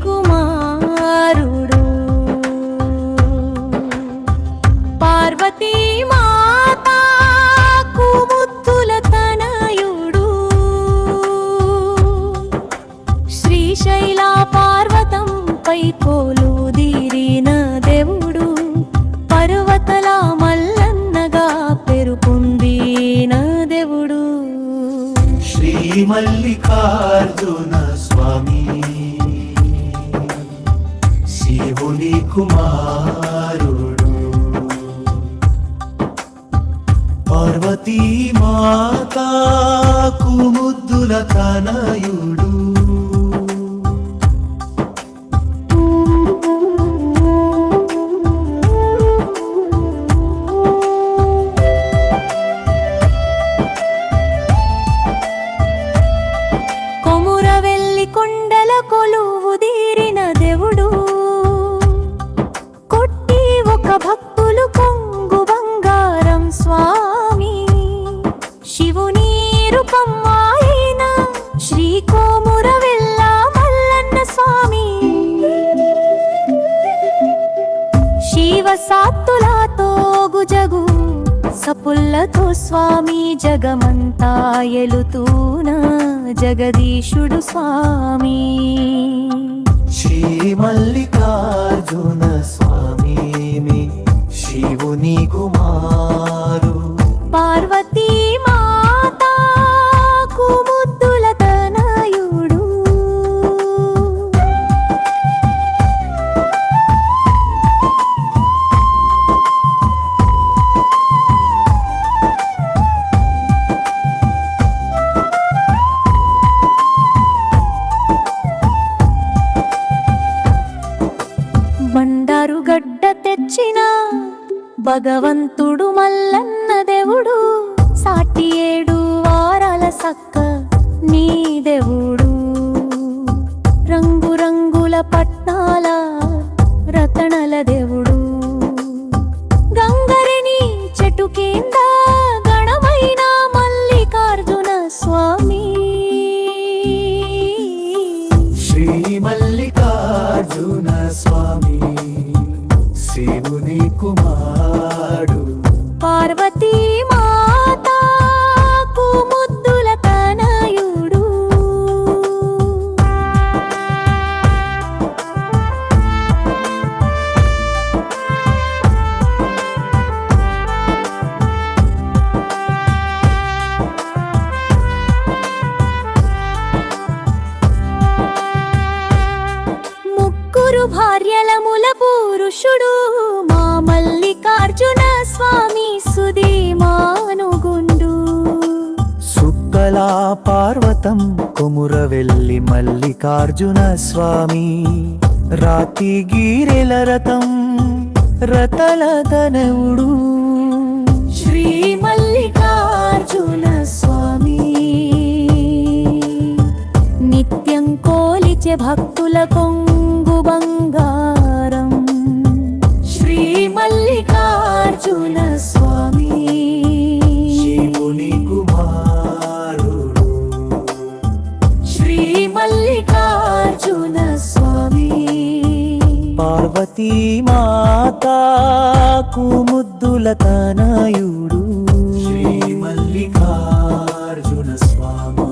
కుమారుడు పార్వతీ మాతాకు ముద్దుల తనయుడు శ్రీశైల పర్వతంపై కొలుదీరిన దేవుడు పర్వతల మల్లన్నగా పెరుపొందిన దేవుడు శ్రీ మల్లికార్జున స్వామి శివుని కుమారుడు పార్వతీ మాతాకు ముద్దుల తనయుడు కొండల కొలువుదీరిన దేవుడు కొట్టి ఒక భక్తులు కొంగు బంగారం స్వామి శివుని రూపం ఆయన శ్రీ కోమురవెల్ల మల్లన్న స్వామి శివ సాత్తులతో గుజగు సపుల్లతో స్వామి జగమంతా ఎలుతూనా జగదీశుడు స్వామి శ్రీ మల్లికార్జున స్వామి శివుని కుమారు పార్వతీ మాతాకు ముద్దుల తనయుడు బండారు గడ్డ తెచ్చిన భగవంతుడు మల్లన్న దేవుడు సాటి 7 వారాల సక్క నీ దేవుడు రంగు రంగుల పట్నాల రతనల దేవుడు గంగరిని చెట్టు కింద గణమైన మల్లికార్జున స్వామి శ్రీ మల్లికార్జున స్వామి శివుని కుమారుడు పార్వతీ మాతాకు ముద్దుల తనయుడు ముగ్గురు భార్యల మూల పురుషుడు మా మల్లికార్జున స్వామి సుధీమానుగుండు సుక్కలా పార్వతం కొమురవెల్లి మల్లికార్జున స్వామి రాతి గీరెల రథం రతల తనవుడు శ్రీ మల్లికార్జున స్వామి నిత్యం కోలిచే భక్తుల కొంగు బంగారం శ్రీ మల్లికార్జున స్వామి శివుని కుమారుడు శ్రీ మల్లికార్జున స్వామి పార్వతీ మాతాకు ముద్దుల తనయుడు శ్రీ మల్లికార్జున స్వామి